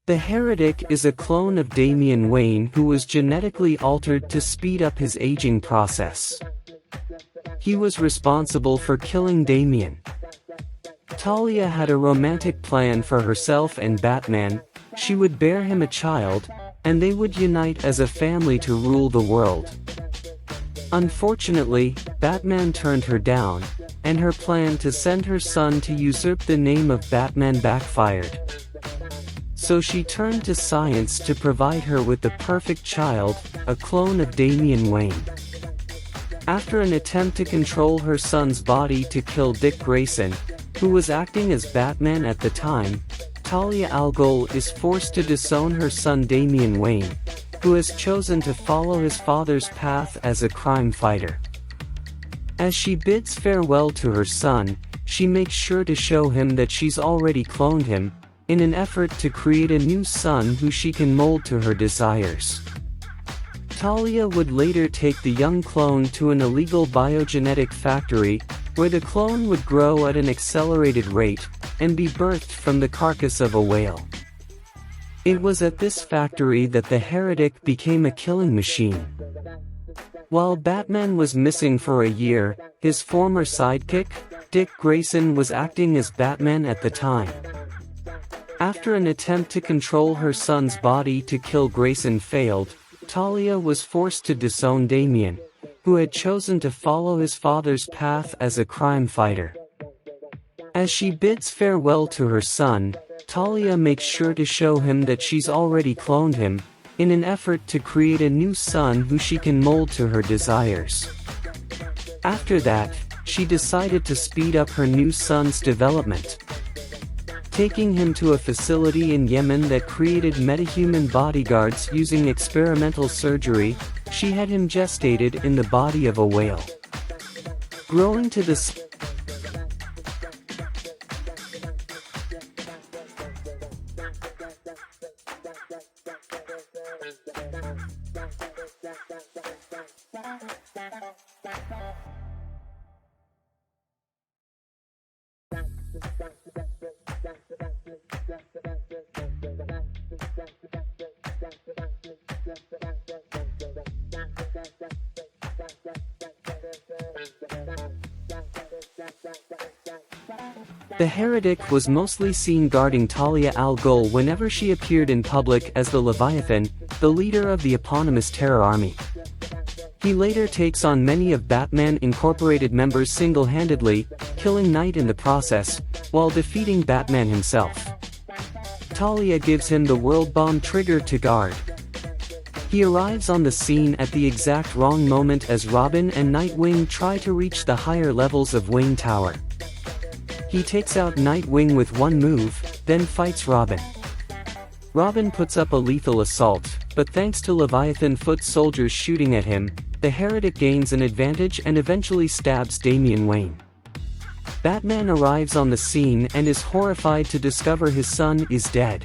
The Heretic is a clone of Damian Wayne who was genetically altered to speed up his aging process. He was responsible for killing Damian. Talia had a romantic plan for herself and Batman. She would bear him a child, and they would unite as a family to rule the world. Unfortunately, Batman turned her down, and her plan to send her son to usurp the name of Batman backfired. So she turned to science to provide her with the perfect child, a clone of Damian Wayne. After an attempt to control her son's body to kill Dick Grayson, who was acting as Batman at the time, Talia al Ghul is forced to disown her son Damian Wayne, who has chosen to follow his father's path as a crime fighter. As she bids farewell to her son, she makes sure to show him that she's already cloned him, in an effort to create a new son who she can mold to her desires. Talia would later take the young clone to an illegal biogenetic factory, where the clone would grow at an accelerated rate, and be birthed from the carcass of a whale. It was at this factory that the Heretic became a killing machine. While Batman was missing for a year, his former sidekick, Dick Grayson, was acting as Batman at the time. After an attempt to control her son's body to kill Grayson failed, Talia was forced to disown Damian, who had chosen to follow his father's path as a crime fighter. As she bids farewell to her son, Talia makes sure to show him that she's already cloned him, in an effort to create a new son who she can mold to her desires. After that, she decided to speed up her new son's development. Taking him to a facility in Yemen that created metahuman bodyguards using experimental surgery, she had him gestated in the body of a whale. Growing to the The Heretic was mostly seen guarding Talia al Ghul whenever she appeared in public as the Leviathan, the leader of the eponymous terror army. He later takes on many of Batman Incorporated members single-handedly, killing Knight in the process, while defeating Batman himself. Talia gives him the world bomb trigger to guard. He arrives on the scene at the exact wrong moment as Robin and Nightwing try to reach the higher levels of Wayne Tower. He takes out Nightwing with one move, then fights Robin. Robin puts up a lethal assault, but thanks to Leviathan foot soldiers shooting at him, the Heretic gains an advantage and eventually stabs Damian Wayne. Batman arrives on the scene and is horrified to discover his son is dead.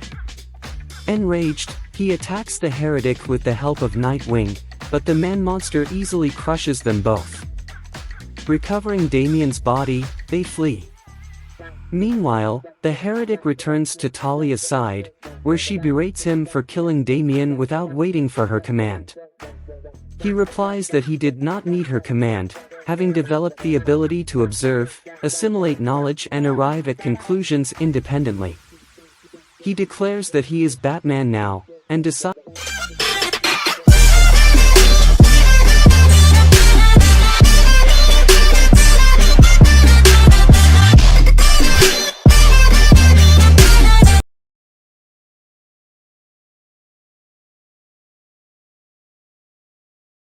Enraged, he attacks the Heretic with the help of Nightwing, but the man-monster easily crushes them both. Recovering Damian's body, they flee. Meanwhile, the Heretic returns to Talia's side, where she berates him for killing Damian without waiting for her command. He replies that he did not need her command, having developed the ability to observe, assimilate knowledge and arrive at conclusions independently. He declares that he is Batman now, and decides